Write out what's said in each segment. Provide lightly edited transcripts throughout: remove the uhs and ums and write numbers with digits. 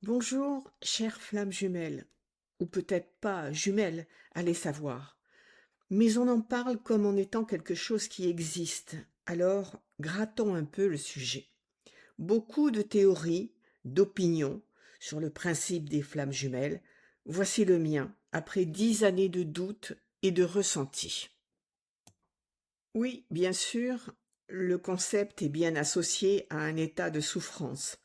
Bonjour, chère flamme jumelle, ou peut-être pas jumelle, allez savoir. Mais on en parle comme en étant quelque chose qui existe, alors grattons un peu le sujet. Beaucoup de théories, d'opinions sur le principe des flammes jumelles. Voici le mien, après 10 années de doute et de ressenti. Oui, bien sûr, le concept est bien associé à un état de souffrance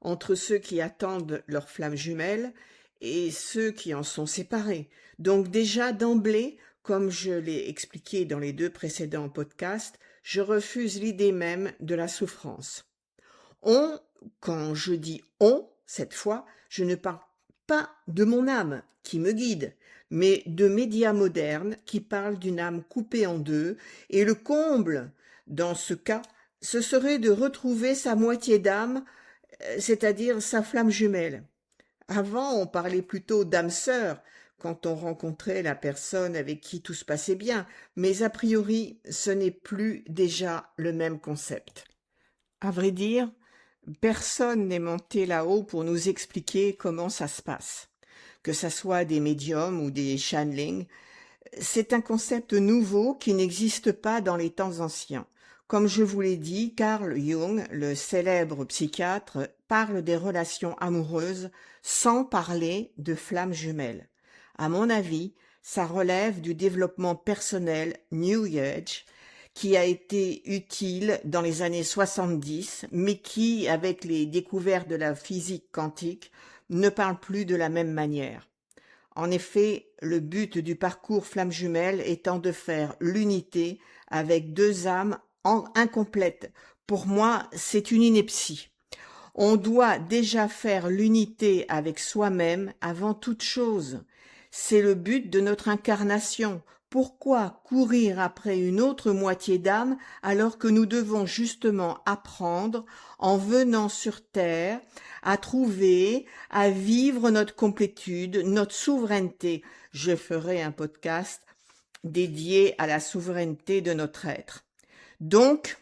entre ceux qui attendent leurs flammes jumelles et ceux qui en sont séparés. Donc déjà d'emblée, comme je l'ai expliqué dans les deux précédents podcasts, je refuse l'idée même de la souffrance. On, quand je dis on, cette fois, je ne parle pas de mon âme qui me guide, mais de médias modernes qui parlent d'une âme coupée en deux, et le comble, dans ce cas, ce serait de retrouver sa moitié d'âme, c'est-à-dire sa flamme jumelle. Avant, on parlait plutôt d'âme sœur, quand on rencontrait la personne avec qui tout se passait bien, mais a priori, ce n'est plus déjà le même concept. À vrai dire, personne n'est monté là-haut pour nous expliquer comment ça se passe. Que ça soit des médiums ou des channelings, c'est un concept nouveau qui n'existe pas dans les temps anciens. Comme je vous l'ai dit, Carl Jung, le célèbre psychiatre, parle des relations amoureuses sans parler de flammes jumelles. À mon avis, ça relève du développement personnel New Age qui a été utile dans les années 70, mais qui, avec les découvertes de la physique quantique, ne parle plus de la même manière. En effet, le but du parcours flamme jumelle étant de faire l'unité avec deux âmes incomplètes. Pour moi, c'est une ineptie. On doit déjà faire l'unité avec soi-même avant toute chose. C'est le but de notre incarnation. Pourquoi courir après une autre moitié d'âme alors que nous devons justement apprendre, en venant sur Terre, à trouver, à vivre notre complétude, notre souveraineté. Je ferai un podcast dédié à la souveraineté de notre être. Donc,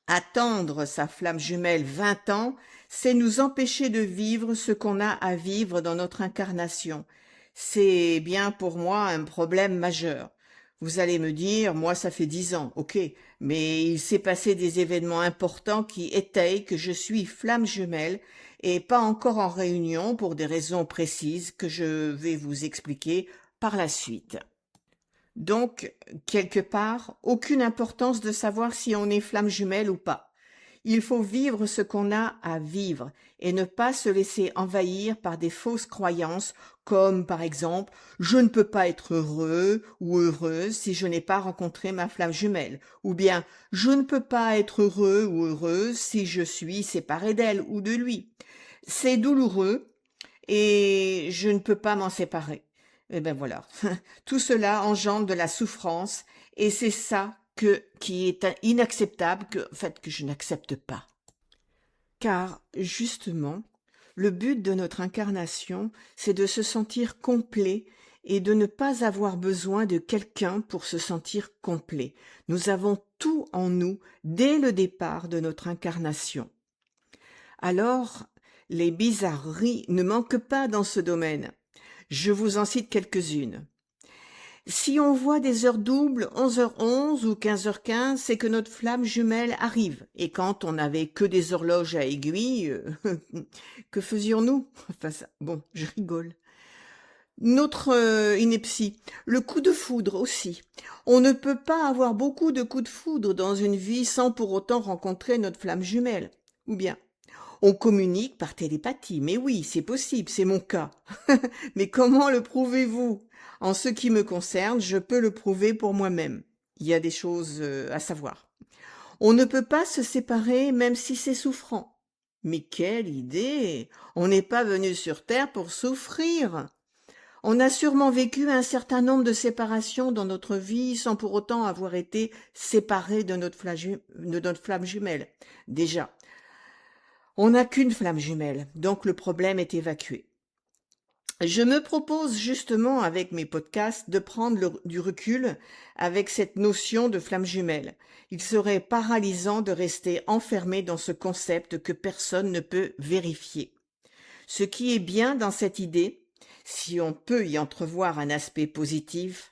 attendre sa flamme jumelle 20 ans, c'est nous empêcher de vivre ce qu'on a à vivre dans notre incarnation. C'est bien pour moi un problème majeur. Vous allez me dire, moi ça fait 10 ans, ok, mais il s'est passé des événements importants qui étayent que je suis flamme jumelle et pas encore en réunion pour des raisons précises que je vais vous expliquer par la suite. Donc, quelque part, aucune importance de savoir si on est flamme jumelle ou pas. Il faut vivre ce qu'on a à vivre et ne pas se laisser envahir par des fausses croyances comme par exemple je ne peux pas être heureux ou heureuse si je n'ai pas rencontré ma flamme jumelle ou bien je ne peux pas être heureux ou heureuse si je suis séparé d'elle ou de lui. C'est douloureux et je ne peux pas m'en séparer. Et ben voilà, tout cela engendre de la souffrance et c'est ça qui est inacceptable, que je n'accepte pas. Car justement, le but de notre incarnation, c'est de se sentir complet et de ne pas avoir besoin de quelqu'un pour se sentir complet. Nous avons tout en nous dès le départ de notre incarnation. Alors, les bizarreries ne manquent pas dans ce domaine. Je vous en cite quelques-unes. Si on voit des heures doubles, 11h11 ou 15h15, c'est que notre flamme jumelle arrive. Et quand on n'avait que des horloges à aiguilles, que faisions-nous? Enfin, bon, je rigole. Notre ineptie, le coup de foudre aussi. On ne peut pas avoir beaucoup de coups de foudre dans une vie sans pour autant rencontrer notre flamme jumelle. Ou bien, on communique par télépathie. Mais oui, c'est possible, c'est mon cas. Mais comment le prouvez-vous? En ce qui me concerne, je peux le prouver pour moi-même. Il y a des choses à savoir. On ne peut pas se séparer même si c'est souffrant. Mais quelle idée! On n'est pas venu sur Terre pour souffrir. On a sûrement vécu un certain nombre de séparations dans notre vie sans pour autant avoir été séparés de notre flamme jumelle. Déjà, on n'a qu'une flamme jumelle, donc le problème est évacué. Je me propose justement avec mes podcasts de prendre du recul avec cette notion de flamme jumelle. Il serait paralysant de rester enfermé dans ce concept que personne ne peut vérifier. Ce qui est bien dans cette idée, si on peut y entrevoir un aspect positif,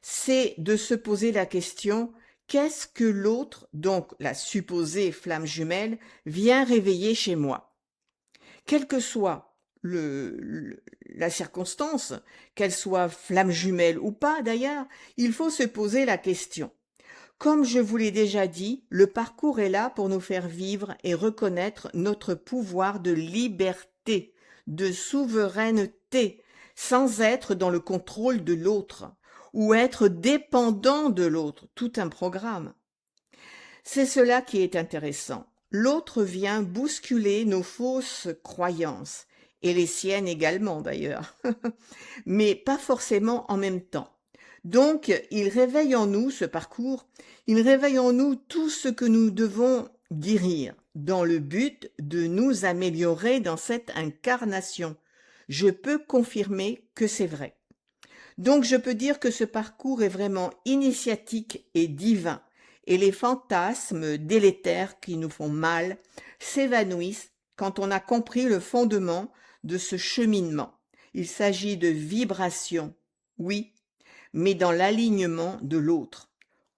c'est de se poser la question: qu'est-ce que l'autre, donc la supposée flamme jumelle, vient réveiller chez moi? Quelle que soit la circonstance, qu'elle soit flamme jumelle ou pas d'ailleurs, il faut se poser la question. Comme je vous l'ai déjà dit, le parcours est là pour nous faire vivre et reconnaître notre pouvoir de liberté, de souveraineté, sans être dans le contrôle de l'autre ou être dépendant de l'autre, tout un programme. C'est cela qui est intéressant. L'autre vient bousculer nos fausses croyances, et les siennes également d'ailleurs, mais pas forcément en même temps. Donc, il réveille en nous, ce parcours, il réveille en nous tout ce que nous devons guérir, dans le but de nous améliorer dans cette incarnation. Je peux confirmer que c'est vrai. Donc, je peux dire que ce parcours est vraiment initiatique et divin, et les fantasmes délétères qui nous font mal s'évanouissent quand on a compris le fondement de ce cheminement. Il s'agit de vibrations, oui, mais dans l'alignement de l'autre.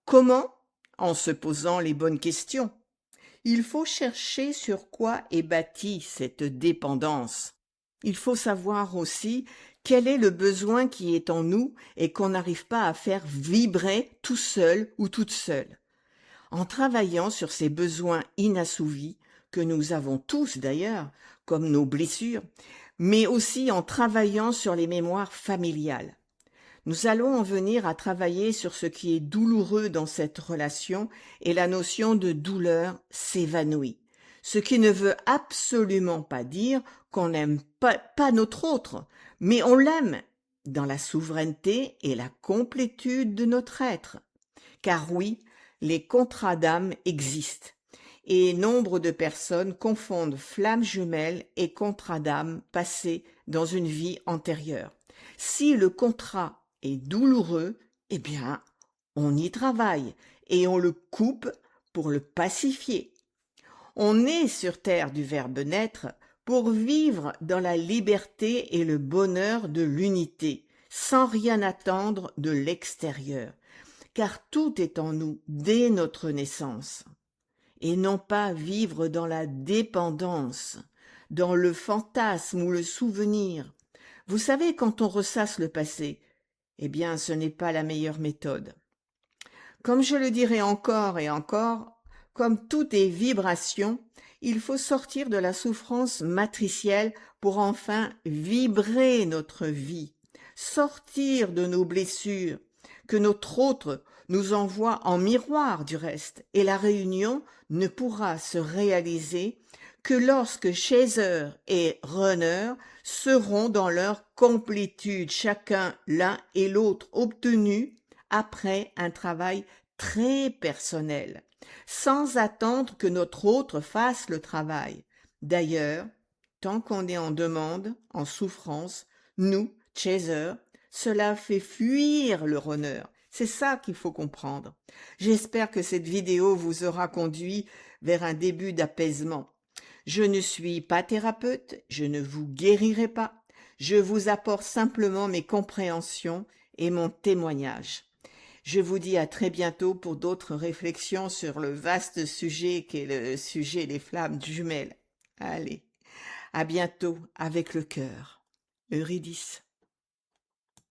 Comment? En se posant les bonnes questions. Il faut chercher sur quoi est bâtie cette dépendance. Il faut savoir aussi quel est le besoin qui est en nous et qu'on n'arrive pas à faire vibrer tout seul ou toute seule. En travaillant sur ces besoins inassouvis, que nous avons tous d'ailleurs, comme nos blessures, mais aussi en travaillant sur les mémoires familiales. Nous allons en venir à travailler sur ce qui est douloureux dans cette relation et la notion de douleur s'évanouit. Ce qui ne veut absolument pas dire qu'on n'aime pas notre autre, mais on l'aime dans la souveraineté et la complétude de notre être. Car oui, les contrats d'âme existent. Et nombre de personnes confondent flamme jumelle et contrat d'âme passé dans une vie antérieure. Si le contrat est douloureux, eh bien, on y travaille et on le coupe pour le pacifier. On est sur terre du verbe naître pour vivre dans la liberté et le bonheur de l'unité, sans rien attendre de l'extérieur, car tout est en nous dès notre naissance, et non pas vivre dans la dépendance, dans le fantasme ou le souvenir. Vous savez, quand on ressasse le passé, eh bien, ce n'est pas la meilleure méthode. Comme je le dirai encore et encore, comme tout est vibration, il faut sortir de la souffrance matricielle pour enfin vibrer notre vie, sortir de nos blessures, que notre autre nous envoie en miroir du reste, et la réunion ne pourra se réaliser que lorsque Chaser et Runner seront dans leur complétude, chacun l'un et l'autre obtenus après un travail très personnel, sans attendre que notre autre fasse le travail. D'ailleurs, tant qu'on est en demande, en souffrance, nous, Chaser, cela fait fuir le runner. C'est ça qu'il faut comprendre. J'espère que cette vidéo vous aura conduit vers un début d'apaisement. Je ne suis pas thérapeute, je ne vous guérirai pas, je vous apporte simplement mes compréhensions et mon témoignage. Je vous dis à très bientôt pour d'autres réflexions sur le vaste sujet qu'est le sujet des flammes jumelles. Allez, à bientôt avec le cœur. Eurydice.